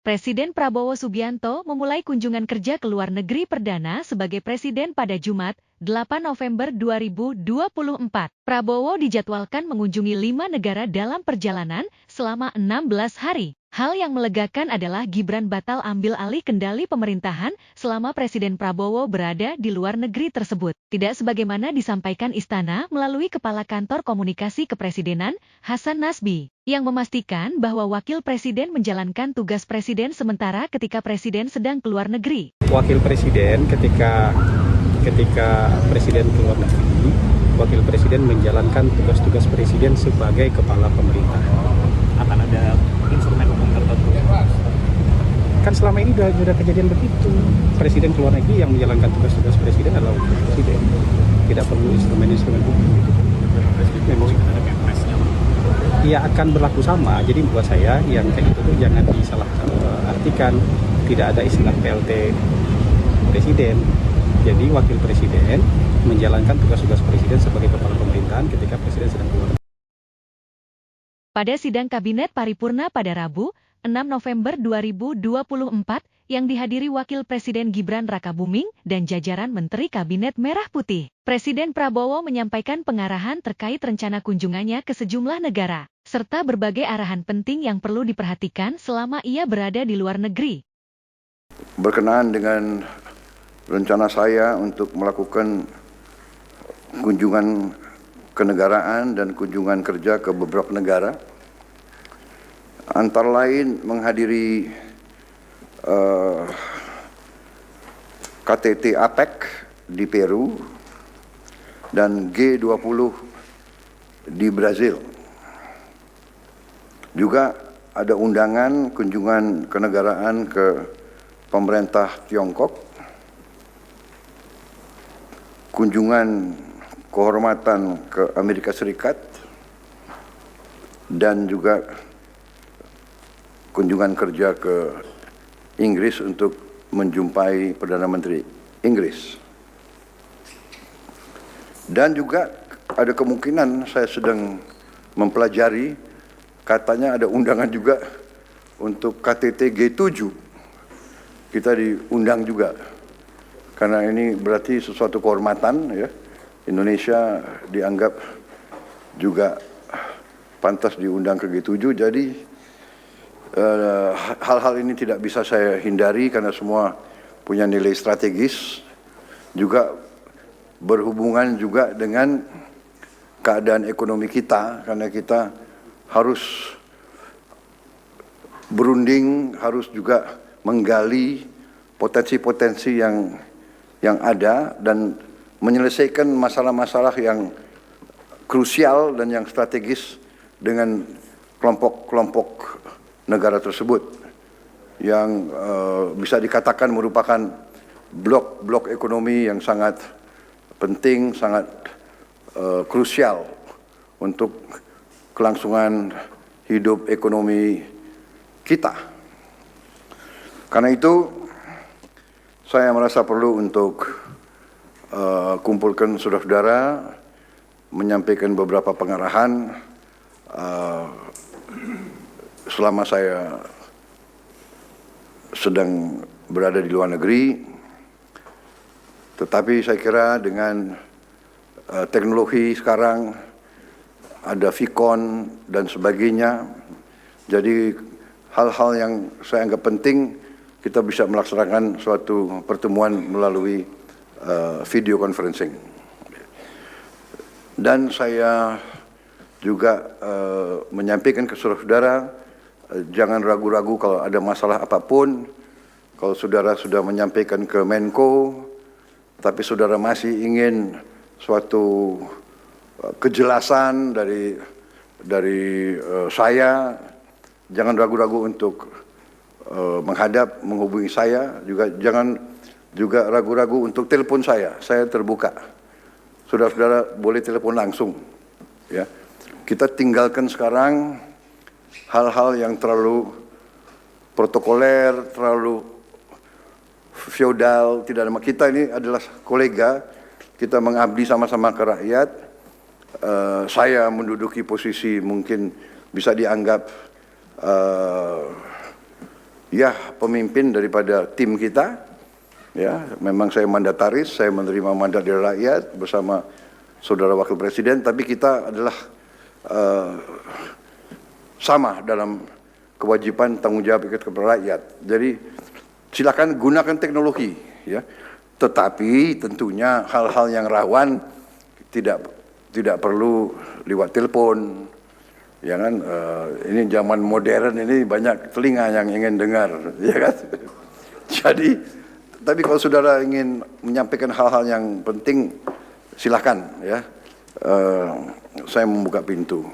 Presiden Prabowo Subianto memulai kunjungan kerja ke luar negeri perdana sebagai presiden pada Jumat, 8 November 2024. Prabowo dijadwalkan mengunjungi 5 negara dalam perjalanan selama 16 hari. Hal yang melegakan adalah Gibran batal ambil alih kendali pemerintahan selama Presiden Prabowo berada di luar negeri tersebut. Tidak sebagaimana disampaikan Istana melalui Kepala Kantor Komunikasi Kepresidenan, Hasan Nasbi, yang memastikan bahwa Wakil Presiden menjalankan tugas Presiden sementara ketika Presiden sedang keluar negeri. Wakil Presiden ketika Presiden keluar negeri, Wakil Presiden menjalankan tugas-tugas Presiden sebagai kepala pemerintah. Akan ada instrumen hukum tertentu? Kan selama ini sudah kejadian begitu. Presiden keluar negeri yang menjalankan tugas-tugas Presiden adalah Wakil Presiden. Tidak perlu instrumen-instrumen hukum gitu. Ya akan berlaku sama. Jadi buat saya yang kayak itu tuh jangan disalah artikan. Tidak ada istilah PLT Presiden. Jadi Wakil Presiden menjalankan tugas-tugas Presiden sebagai kepala pemerintahan ketika Presiden sedang keluar. Pada sidang Kabinet Paripurna pada Rabu, 6 November 2024, yang dihadiri Wakil Presiden Gibran Rakabuming dan jajaran Menteri Kabinet Merah Putih, Presiden Prabowo menyampaikan pengarahan terkait rencana kunjungannya ke sejumlah negara, serta berbagai arahan penting yang perlu diperhatikan selama ia berada di luar negeri. Berkenaan dengan rencana saya untuk melakukan kunjungan kenegaraan dan kunjungan kerja ke beberapa negara, antara lain menghadiri KTT APEC di Peru dan G20 di Brazil. Juga ada undangan kunjungan kenegaraan ke pemerintah Tiongkok, kunjungan kehormatan ke Amerika Serikat, dan juga kunjungan kerja ke Inggris untuk menjumpai Perdana Menteri Inggris. Dan juga ada kemungkinan saya sedang mempelajari, katanya ada undangan juga untuk KTT G7. Kita diundang juga, karena ini berarti sesuatu kehormatan ya. Indonesia dianggap juga pantas diundang ke G7, jadi hal-hal ini tidak bisa saya hindari karena semua punya nilai strategis, juga berhubungan juga dengan keadaan ekonomi kita, karena kita harus berunding, harus juga menggali potensi-potensi yang ada dan menyelesaikan masalah-masalah yang krusial dan yang strategis dengan kelompok-kelompok negara tersebut yang bisa dikatakan merupakan blok-blok ekonomi yang sangat penting, sangat krusial untuk kelangsungan hidup ekonomi kita. Karena itu saya merasa perlu untuk kumpulkan saudara-saudara, menyampaikan beberapa pengarahan selama saya sedang berada di luar negeri. Tetapi saya kira dengan teknologi sekarang, ada Vicon dan sebagainya, jadi hal-hal yang saya anggap penting kita bisa melaksanakan suatu pertemuan melalui video conferencing. Dan saya juga menyampaikan ke saudara-saudara, jangan ragu-ragu kalau ada masalah apapun. Kalau saudara sudah menyampaikan ke Menko, tapi saudara masih ingin suatu kejelasan dari saya, jangan ragu-ragu untuk menghubungi saya. Juga jangan juga ragu-ragu untuk telepon saya terbuka. Saudara-saudara boleh telepon langsung, ya. Kita tinggalkan sekarang hal-hal yang terlalu protokoler, terlalu feodal. Tidak ada. Kita ini adalah kolega, kita mengabdi sama-sama ke rakyat. Saya menduduki posisi mungkin bisa dianggap ya pemimpin daripada tim kita. Ya, memang saya mandataris, saya menerima mandat dari rakyat bersama saudara wakil presiden, tapi kita adalah sama dalam kewajiban tanggung jawab kepada rakyat. Jadi silakan gunakan teknologi, ya. Tetapi tentunya hal-hal yang rawan tidak perlu lewat telepon, ya kan? Ini zaman modern ini banyak telinga yang ingin dengar, ya kan? Jadi, tapi kalau saudara ingin menyampaikan hal-hal yang penting, silakan, ya. Saya membuka pintu.